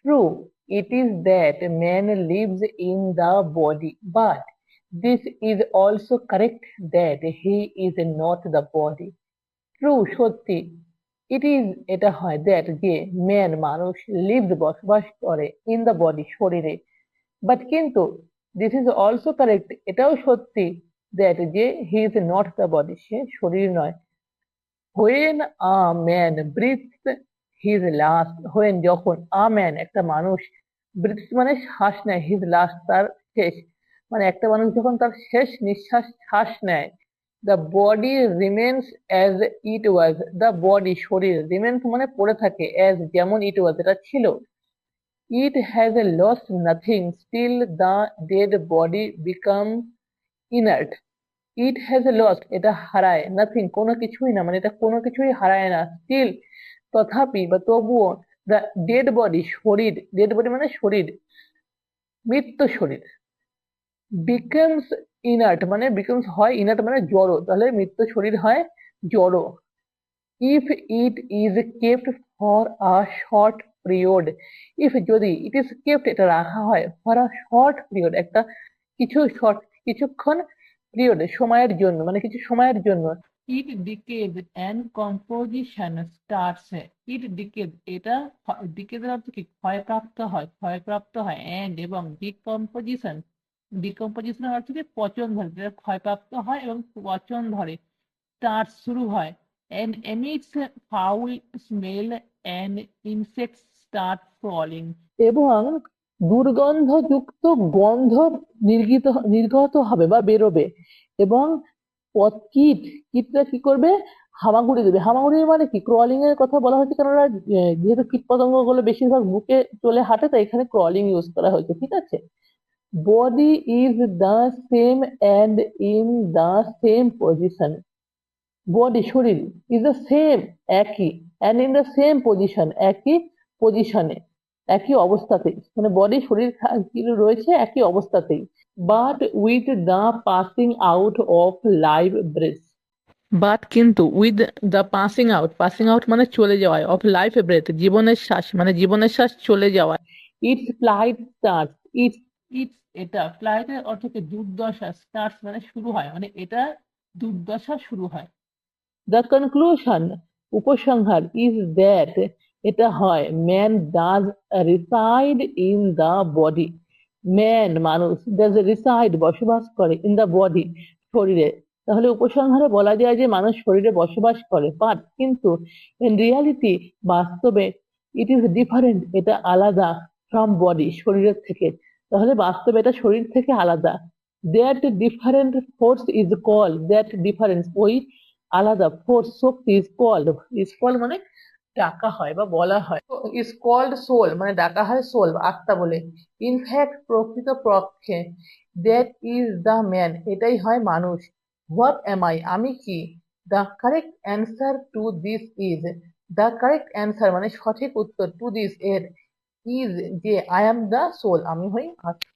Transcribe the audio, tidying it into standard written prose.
True, it is that man lives in the body, but this is also correct that he is not the body. True সত্যি, it is এটা হয় that যে man মানুষ lives বসবাস করে in the body শরীরে, but কিন্তু this is also correct এটাও সত্যি দ্যাট যে he is not the body সে শরীর নয়। When a man breathes his last, when যখন আ ম্যান একটা মানুষ ব্রিথস মানে শ্বাস নেয়, হিজ লাস্ট তার শেষ, মানে একটা মানুষ যখন তার শেষ নিঃশ্বাস শ্বাস নেয়, the body remains as it was, the body শরীর রিমেন্স মানে পড়ে থাকে, অ্যাজ যেমন ইট ওয়াজ এটা ছিল, it has a lost nothing still the dead body become inert. It has a lost এটা হারায়, নাথিং কোনো কিছুই না, মানে এটা কোনো কিছুই হারায় না, স্টিল তথাপি বা তবুও, দ্য ডেড বডি শরীর, ডেড বডি মানে শরীর, মৃত্যু শরীর, বিকামস ইনার্ট মানে বিকামস হয় ইনার্ট মানে জড়ো, তাহলে মৃত্যু শরীর হয় জড়ো। If it is kept for a short period, if যদি ইট ইজ কেপ্ট এটা রাখা হয় ফর আ শর্ট পিরিয়ড একটা কিছুক্ষণ পিরিয়ড সময়ের জন্য, মানে কিছু সময়ের জন্য, it decays and composition starts, it decays এটা ডিকেজের অর্থ কি ক্ষয়প্রাপ্ত হয় এন্ড এবং ডিকম্পোজিশনের অর্থ কি পচন ধরে, যেটা ক্ষয়প্রাপ্ত হয় এবং পচন ধরে, স্টার্ট শুরু হয়, and emits foul smell and insects start crawling, এবং দুর্গন্ধযুক্ত গন্ধ নির্গত হবে বা বেরোবে, এবং কীটটা কি করবে, হামাগুড়ি দেবে। হামাগুড়ি মানে কি, ক্রলিং এর কথা বলা হয়েছে, কারণ যেহেতু কীট পতঙ্গ গুলো বেশিরভাগ বুকে চলে হাঁটে, তাই এখানে ক্রলিং ইউজ করা হয়েছে, ঠিক আছে। Body is the same and in the same position, body শরীর, ইজ দ্য সেম একই, and in the same position একই পজিশনে, একই অবস্থাতেই, মানে বডি শরীর রয়েছে একই অবস্থাতেই, but with the passing out of life breath, but কিন্তু উইথ দ্য পাসিং আউট মানে চলে যাওয়ায়, অফ লাইফ ব্রেথ জীবনের শ্বাস, মানে জীবনের শ্বাস চলে যাওয়ায়, ইটস ফ্লাইট স্টার্টস, ইটস এটা ফ্লাইটের অর্থ কি দুর্দশা, স্টার্টস মানে শুরু হয়, মানে এটা দুর্দশা শুরু হয়। দ্য কনক্লুশন উপসংহার, ইজ দ্যাট এটা হয়, man does reside in the body, man মানুষ ডাজ রিসাইড বসবাস করে, ইন দ্য বডি শরীরে, তাহলে উপসংহারে বলা যায় যে মানুষ শরীরে বসবাস করে, বাট কিন্তু ইন রিয়ালিটি বাস্তবে, ইট ইজ ডিফারেন্ট এটা আলাদা, ফ্রম বডি শরীরের থেকে, তাহলে বাস্তবে এটা শরীর থেকে আলাদা। That different force is called, that difference ওই আলাদা ফোর্স শক্তি, ইজ কল্ড মানে ডাকা হয় বা বলা হয়, ইজ কল্ড সোল মানে ডাকা হয় সোল আত্মা বলে। ইনফ্যাক্ট প্রকৃত পক্ষে, দ্যাট ইজ দ্য ম্যান এটাই হয় মানুষ। হোয়াট এম আই আমি কি, the correct answer to this is, the correct answer মানে সঠিক উত্তর, টু দিস এর, ইজ যে, আই এম দ্য সোল আমি হই আত্মা।